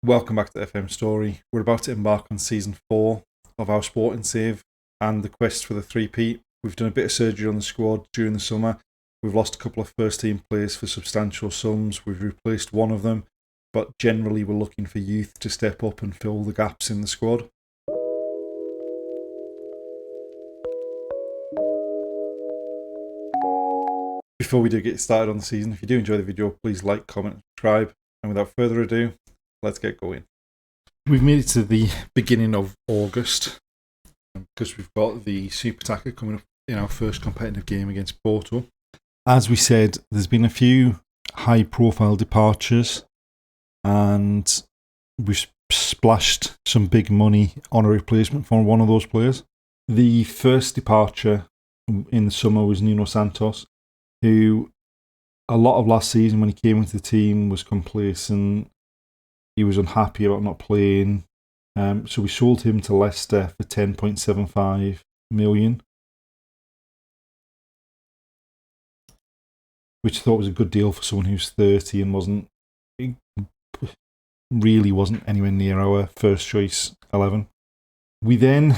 Welcome back to FM Storey. We're about to embark on season 4 of our sporting save and the quest for the Threepeat. We've done a bit of surgery on the squad during the summer. We've lost a couple of first team players for substantial sums. We've replaced one of them, but generally we're looking for youth to step up and fill the gaps in the squad. Before we do get started on the season, if you do enjoy the video, please like, comment, and subscribe. And without further ado, let's get going. We've made it to the beginning of August because we've got the Supertaca coming up in our first competitive game against Porto. As we said, there's been a few high-profile departures and we've splashed some big money on a replacement for one of those players. The first departure in the summer was Nuno Santos, who a lot of last season when he came into the team was complacent. He was unhappy about not playing. So we sold him to Leicester for 10.75 million. Which I thought was a good deal for someone who's 30 and really wasn't anywhere near our first choice 11. We then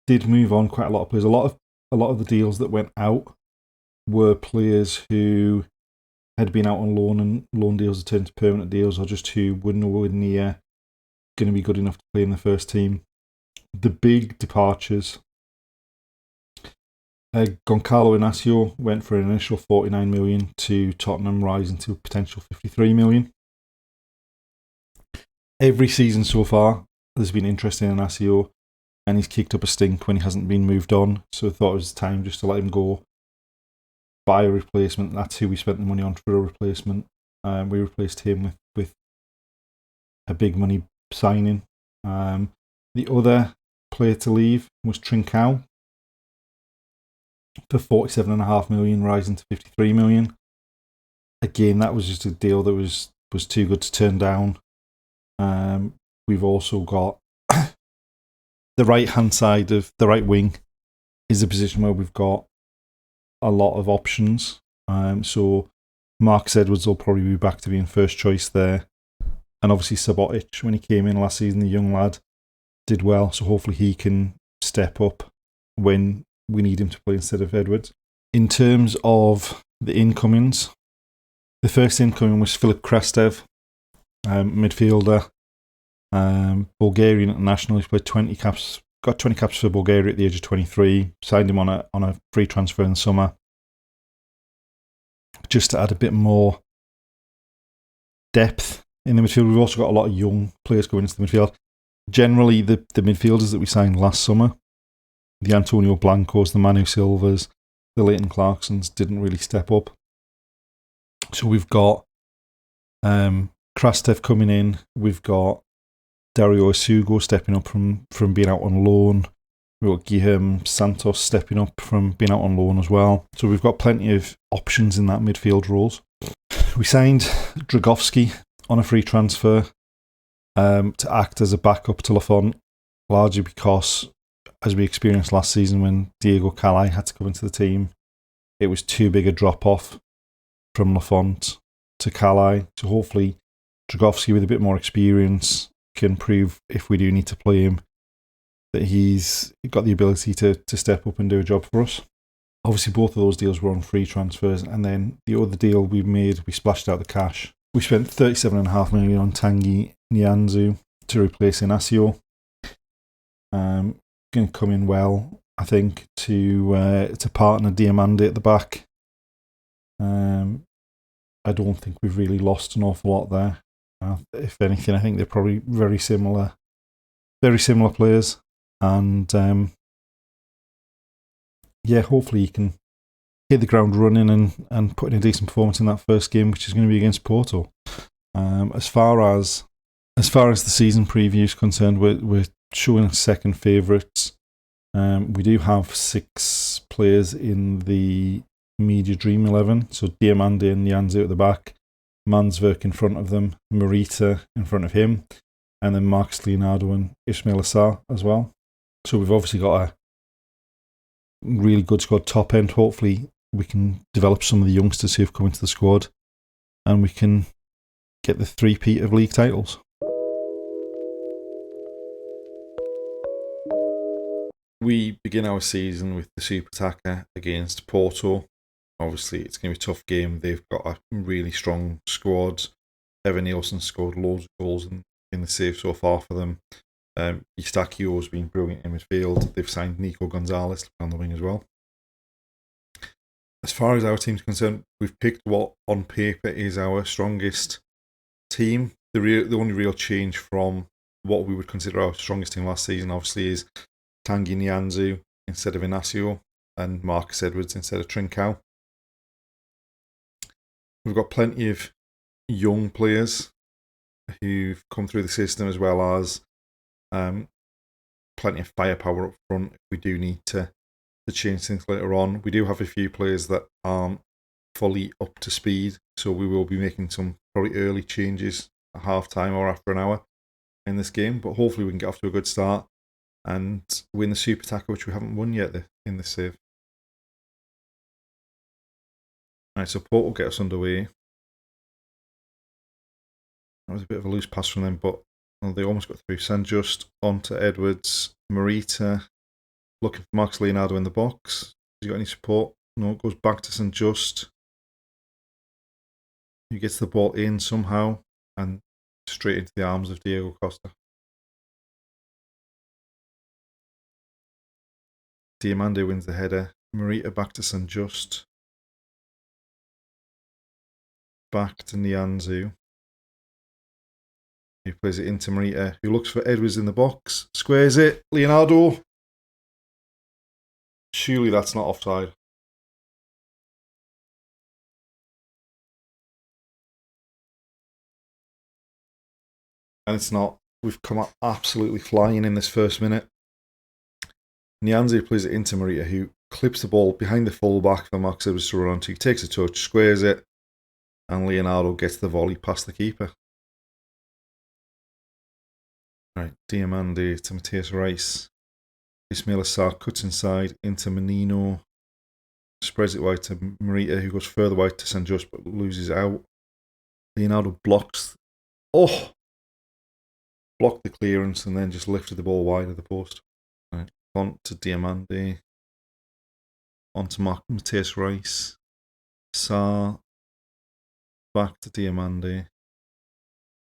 did move on quite a lot of players. A lot of the deals that went out were players who had been out on loan and loan deals had turned to permanent deals, or just who were nowhere near going to be good enough to play in the first team. The big departures: Goncalo Inacio went for an initial 49 million to Tottenham, rising to a potential 53 million. Every season so far, there's been interest in Inacio, and he's kicked up a stink when he hasn't been moved on. So I thought it was time just to let him go. Buy a replacement. That's who we spent the money on for a replacement. We replaced him with a big money signing. The other player to leave was Trincao for 47.5 million, rising to 53 million. Again, that was just a deal that was too good to turn down. We've also got the right hand side of the right wing is a position where we've got a lot of options. So Marcus Edwards will probably be back to being first choice there. And obviously Subotic, when he came in last season, the young lad, did well. So hopefully he can step up when we need him to play instead of Edwards. In terms of the incomings, the first incoming was Filip Krastev, midfielder, Bulgarian international. He's played 20 caps. Got 20 caps for Bulgaria at the age of 23. Signed him on a free transfer in the summer, just to add a bit more depth in the midfield. We've also got a lot of young players going into the midfield. Generally, the midfielders that we signed last summer, the Antonio Blancos, the Manu Silvas, the Leighton Clarksons, didn't really step up. So we've got Krastev coming in. We've got Dario Isugo stepping up from being out on loan. We've got Guilherme Santos stepping up from being out on loan as well. So we've got plenty of options in that midfield roles. We signed Dragowski on a free transfer to act as a backup to Lafont, largely because, as we experienced last season when Diego Calai had to come into the team, it was too big a drop-off from Lafont to Calai. So hopefully Dragowski, with a bit more experience, can prove, if we do need to play him, that he's got the ability to step up and do a job for us. Obviously, both of those deals were on free transfers, and then the other deal we made, we splashed out the cash. We spent 37.5 million on Tanguy Nianzou to replace Inacio. Going to come in well, I think, to partner Diamande at the back. I don't think we've really lost an awful lot there. If anything, I think they're probably very similar players. And hopefully you can hit the ground running and put in a decent performance in that first game, which is going to be against Porto. As far as the season preview is concerned, we're showing second favourites. We do have 6 players in the Media Dream 11, so Diamande and Nianzou at the back, Mansverk in front of them, Morita in front of him, and then Marcus Leonardo and Ismail Assar as well. So we've obviously got a really good squad top end. Hopefully we can develop some of the youngsters who've come into the squad and we can get the three-peat of league titles. we begin our season with the Supertaca against Porto. Obviously, it's going to be a tough game. They've got a really strong squad. Evan Nielsen scored loads of goals in the save so far for them. Eustachio has been brilliant in midfield. They've signed Nico Gonzalez on the wing as well. As far as our team's concerned, we've picked what on paper is our strongest team. The only real change from what we would consider our strongest team last season, obviously, is Tanguy Nianzou instead of Inacio and Marcus Edwards instead of Trincao. We've got plenty of young players who've come through the system, as well as plenty of firepower up front if we do need to change things later on. We do have a few players that aren't fully up to speed, so we will be making some probably early changes at half time or after an hour in this game, but hopefully we can get off to a good start and win the Supertaca, which we haven't won yet in this save. Alright, so Porto will get us underway. That was a bit of a loose pass from them, but they almost got through. San Just onto Edwards. Morita looking for Max Leonardo in the box. Has he got any support? No, it goes back to San Just. He gets the ball in somehow and straight into the arms of Diego Costa. Diamande wins the header. Morita back to San Just. Back to Nianzou. He plays it into Morita, who looks for Edwards in the box. Squares it. Leonardo. Surely that's not offside. And it's not. We've come up absolutely flying in this first minute. Nianzou plays it into Morita, who clips the ball behind the fullback for Max Edwards to run onto. He takes a touch, squares it, and Leonardo gets the volley past the keeper. Right, Diamande to Matthias Rice. Ismail Assar cuts inside into Menino. Spreads it wide to Morita, who goes further wide to San Just but loses out. Leonardo blocks. Blocked the clearance and then just lifted the ball wide of the post. Right, on to Diamande. On to Matthias Rice. Sarr. Back to Diamande.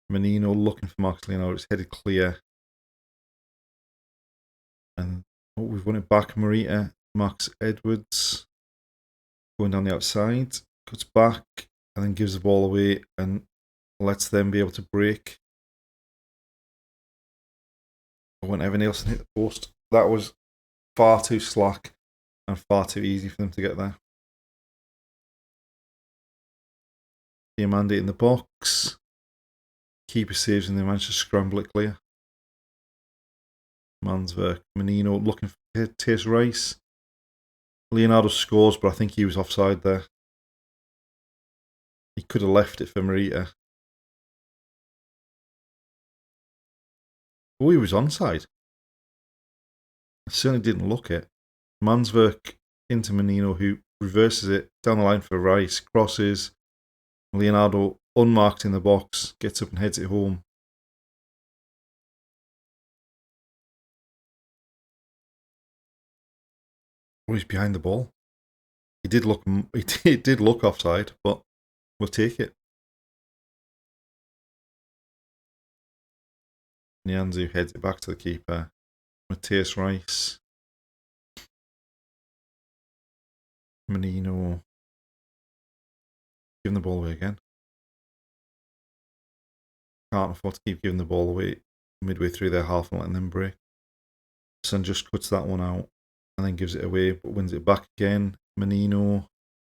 Menino looking for Max Leonardo. It's headed clear. And we've won it back. Morita. Max Edwards. Going down the outside. Cuts back and then gives the ball away and lets them be able to break. When Evan Nielsen hit the post, that was far too slack and far too easy for them to get there. Diamande in the box. Keeper saves and they manage to scramble it clear. Mansverk. Menino looking for Matthias Rice. Leonardo scores, but I think he was offside there. He could have left it for Morita. Oh, he was onside. I certainly didn't look it. Mansverk into Menino, who reverses it down the line for Rice. Crosses. Leonardo unmarked in the box. Gets up and heads it home. Oh, he's behind the ball. He did look offside, but we'll take it. Nianzou heads it back to the keeper. Matthias Rice. Menino. Giving the ball away again. Can't afford to keep giving the ball away midway through their half and letting them break. San just cuts that one out and then gives it away, but wins it back again. Menino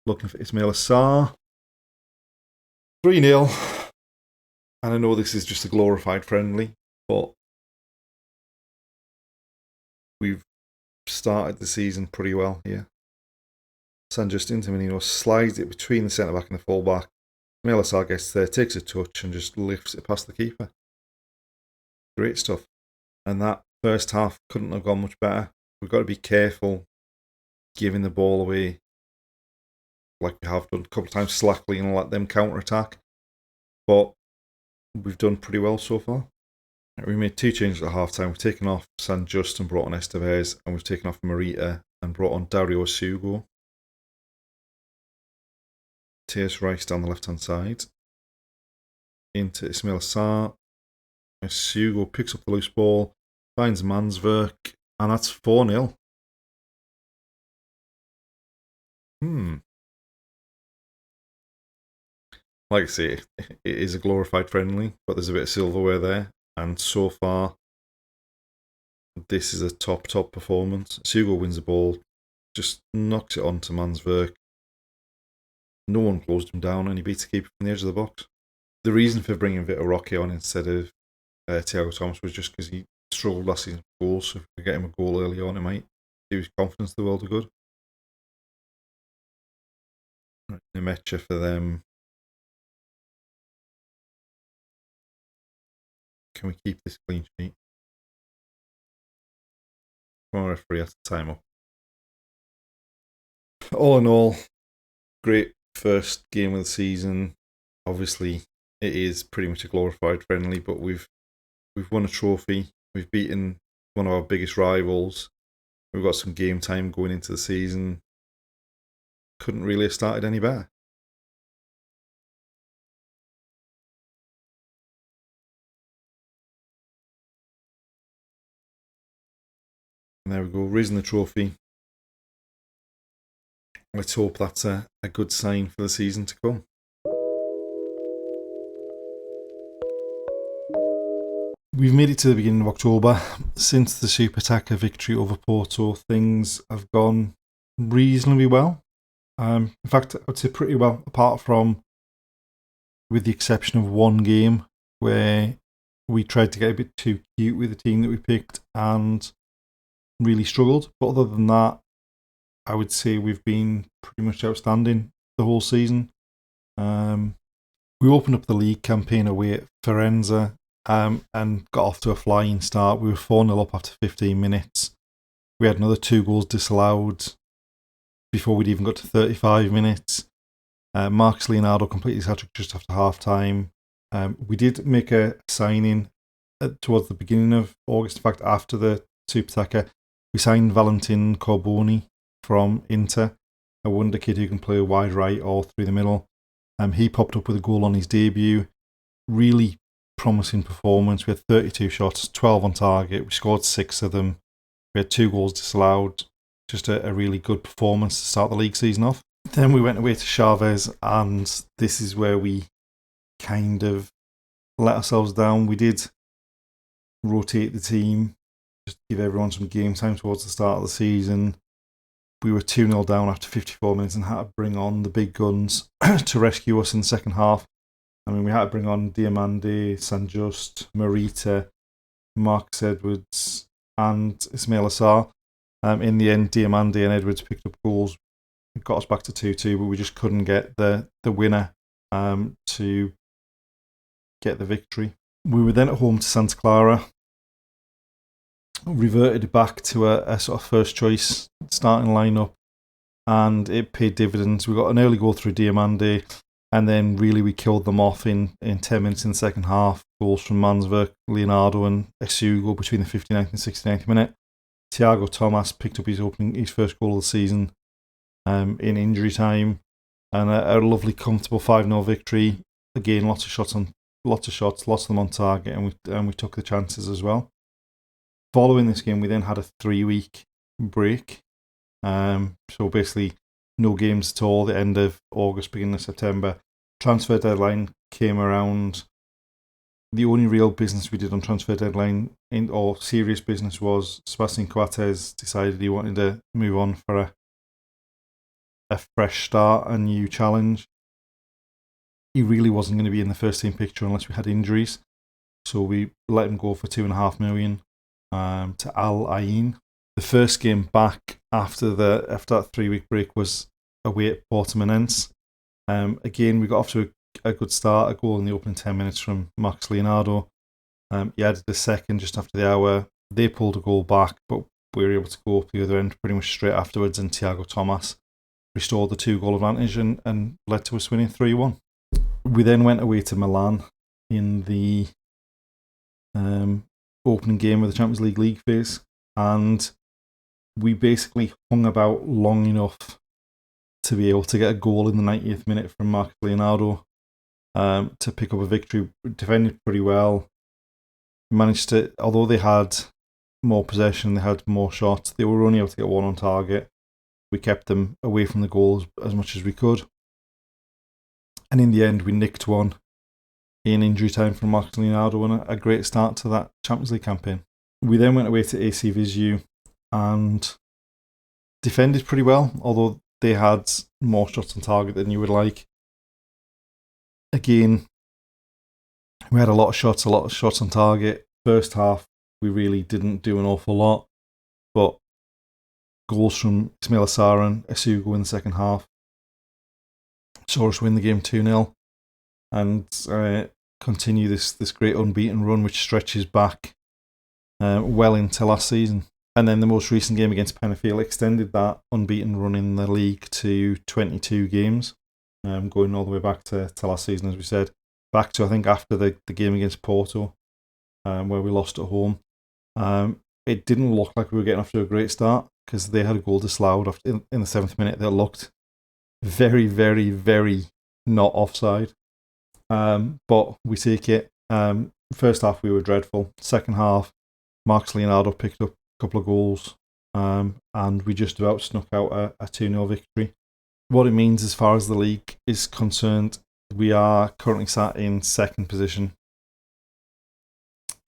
looking for Ismail Assar. 3-0. And I know this is just a glorified friendly, but we've started the season pretty well here. San just into Menino, slides it between the centre back and the full back. Ismail Assar gets there, takes a touch and just lifts it past the keeper. Great stuff. And that first half couldn't have gone much better. We've got to be careful giving the ball away like we have done a couple of times slackly and let them counter-attack. But we've done pretty well so far. We made 2 changes at half time. We've taken off San Just and brought on Estevez, and we've taken off Marita and brought on Dario Sugo. Tears Rice down the left hand side. Into Ismail Assar. Sugo picks up the loose ball, finds Mansverk, and that's 4-0. Like I say, it is a glorified friendly, but there's a bit of silverware there. And so far, this is a top performance. Sugo wins the ball, just knocks it onto Mansverk. No one closed him down, and he beats the keeper from the edge of the box. The reason for bringing Vitor Roque on instead of Thiago Thomas was just because he struggled last season for goals. So if we get him a goal early on, it might do his confidence the world of good. Right, Nemecha for them. Can we keep this clean sheet? Come on, referee, has to time up. All in all, great first game of the season. Obviously, it is pretty much a glorified friendly, but we've won a trophy. We've beaten one of our biggest rivals. We've got some game time going into the season. Couldn't really have started any better. And there we go, raising the trophy. Let's hope that's a good sign for the season to come. We've made it to the beginning of October. Since the Supertaca victory over Porto, things have gone reasonably well. In fact, I'd say pretty well, apart from, with the exception of one game where we tried to get a bit too cute with the team that we picked and really struggled. But other than that, I would say we've been pretty much outstanding the whole season. We opened up the league campaign away at Firenze and got off to a flying start. We were 4-0 up after 15 minutes. We had another 2 goals disallowed before we'd even got to 35 minutes. Marcus Leonardo completed his hat-trick just after half-time. We did make a signing towards the beginning of August. In fact, after the Supertaca, we signed Valentin Corboni from Inter, a wonder kid who can play wide right or through the middle. He popped up with a goal on his debut. Really promising performance. We had 32 shots, 12 on target. We scored 6 of them. We had 2 goals disallowed. Just a really good performance to start the league season off. Then we went away to Chavez, and this is where we kind of let ourselves down. We did rotate the team, just to give everyone some game time towards the start of the season. We were 2-0 down after 54 minutes and had to bring on the big guns to rescue us in the second half. I mean, we had to bring on Diamande, San Just, Marita, Marcus Edwards, and Ismail Assar. In the end, Diamande and Edwards picked up goals. It got us back to 2-2, but we just couldn't get the winner to get the victory. We were then at home to Santa Clara. Reverted back to a sort of first choice starting lineup, and it paid dividends. We got an early goal through Diamande, and then really we killed them off in 10 minutes in the second half. Goals from Mansverk, Leonardo and Esugo between the 59th and 69th minute. Thiago Thomas picked up his first goal of the season in injury time, and a lovely comfortable 5-0 victory. Again, lots of shots, lots of them on target, and we took the chances as well. Following this game, we then had a 3-week break. So basically, no games at all. The end of August, beginning of September. Transfer deadline came around. The only real business we did on transfer deadline, or serious business, was Sebastian Coates decided he wanted to move on for a fresh start, a new challenge. He really wasn't going to be in the first team picture unless we had injuries. So we let him go for $2.5 million. To Al Ain. The first game back after that 3-week break was away at Portimonense. Again, we got off to a good start, a goal in the opening 10 minutes from Marcus Leonardo. He added the second just after the hour. They pulled a goal back, but we were able to go up the other end pretty much straight afterwards, and Thiago Thomas restored the 2-goal advantage and led to us winning 3-1. We then went away to Milan in the opening game of the Champions League phase, and we basically hung about long enough to be able to get a goal in the 90th minute from Marcus Leonardo to pick up a victory. Defended pretty well. Managed to, although they had more possession, they had more shots, they were only able to get one on target. We kept them away from the goals as much as we could. And in the end, we nicked one in injury time from Marcus Leonardo, and a great start to that Champions League campaign. We then went away to AC Viseu and defended pretty well, although they had more shots on target than you would like. Again, we had a lot of shots on target. First half, we really didn't do an awful lot, but goals from Ismail Assar and Asugo in the second half saw us win the game 2-0 and continue this great unbeaten run, which stretches back well into last season. And then the most recent game against Penafiel extended that unbeaten run in the league to 22 games, going all the way back to last season, as we said. Back to, I think, after the game against Porto, where we lost at home. It didn't look like we were getting off to a great start because they had a goal disallowed in the 7th minute that looked very, very, very not offside. But we take it. First half, we were dreadful. Second half, Marcus Leonardo picked up a couple of goals, and we just about snuck out a 2-0 victory. What it means as far as the league is concerned, we are currently sat in second position.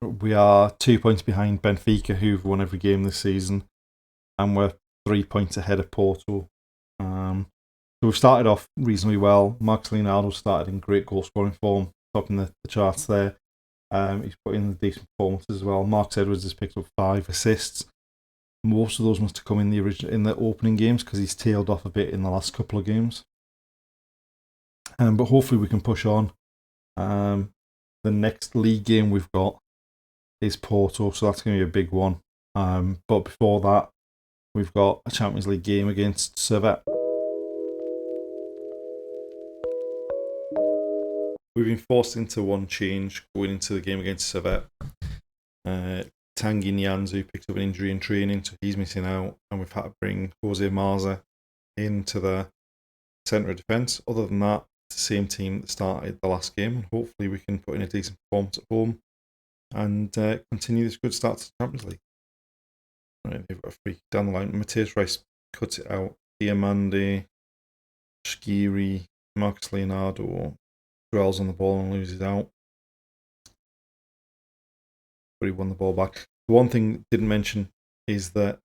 We are 2 points behind Benfica, who've won every game this season, and we're 3 points ahead of Porto. So we've started off reasonably well. Marcus Leonardo started in great goal scoring form, topping the charts there. He's put in decent performances as well. Mark Edwards has picked up 5 assists. Most of those must have come in the opening games because he's tailed off a bit in the last couple of games. But hopefully we can push on. The next league game we've got is Porto, so that's going to be a big one. But before that, we've got a Champions League game against Servette. We've been forced into one change going into the game against Servette. Tanguy Nyanzu picked up an injury in training, so he's missing out, and we've had to bring Jose Marza into the centre of defence. Other than that, it's the same team that started the last game, and hopefully we can put in a decent performance at home and continue this good start to the Champions League. Right, they've got a free down the line. Matthias Rice cuts it out. Diamande, Shkiri, Marcus Leonardo dwells on the ball and loses out. But he won the ball back. The one thing I didn't mention is that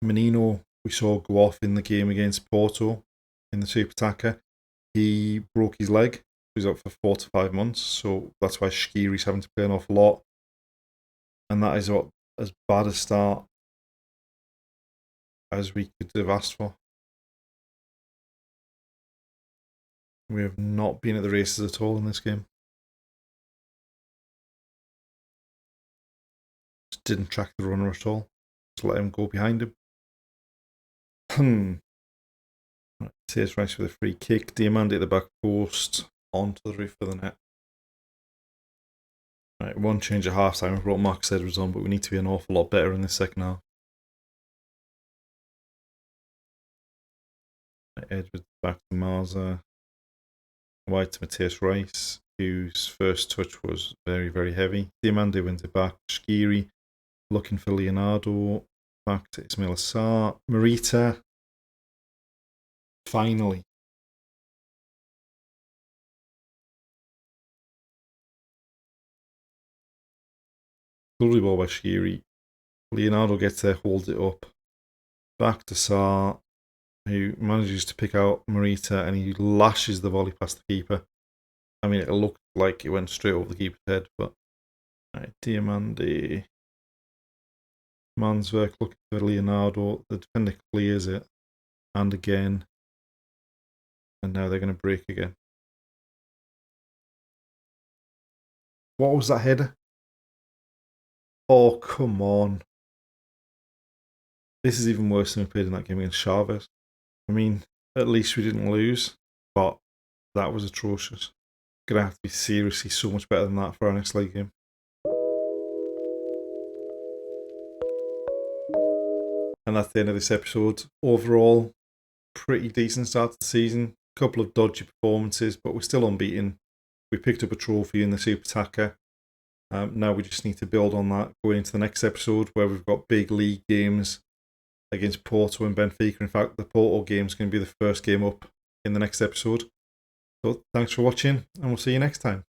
Menino, we saw go off in the game against Porto in the Supertaca. He broke his leg. He's out for 4 to 5 months, so that's why Shkiri's having to play an awful lot. And that is what as bad a start as we could have asked for. We have not been at the races at all in this game. Just didn't track the runner at all. Just let him go behind him. Matthias Rice with a free kick. Diamande at the back post. Onto the roof of the net. Right, one change at half time. We brought Marcus Edwards on, but we need to be an awful lot better in the second half. Edwards back to Marza. Wide to Matthias Rice, whose first touch was very, very heavy. Diamande wins it back. Shkiri looking for Leonardo. Back to Ismail Assar. Marita. Finally. Lovely ball by Shkiri. Leonardo gets there, holds it up. Back to Sarr, who manages to pick out Marita, and he lashes the volley past the keeper. I mean, it looked like it went straight over the keeper's head, but right, Diamande, Manswerk looking for Leonardo. The defender clears it, and again, and now they're going to break again. What was that header? Oh, come on. This is even worse than we played in that game against Chavez. I mean, at least we didn't lose, but that was atrocious. Going to have to be seriously so much better than that for our next league game. And that's the end of this episode. Overall, pretty decent start to the season. Couple of dodgy performances, but we're still unbeaten. We picked up a trophy in the Supertaca. Now we just need to build on that going into the next episode, where we've got big league games against Porto and Benfica. In fact, the Porto game is going to be the first game up in the next episode. So thanks for watching, and we'll see you next time.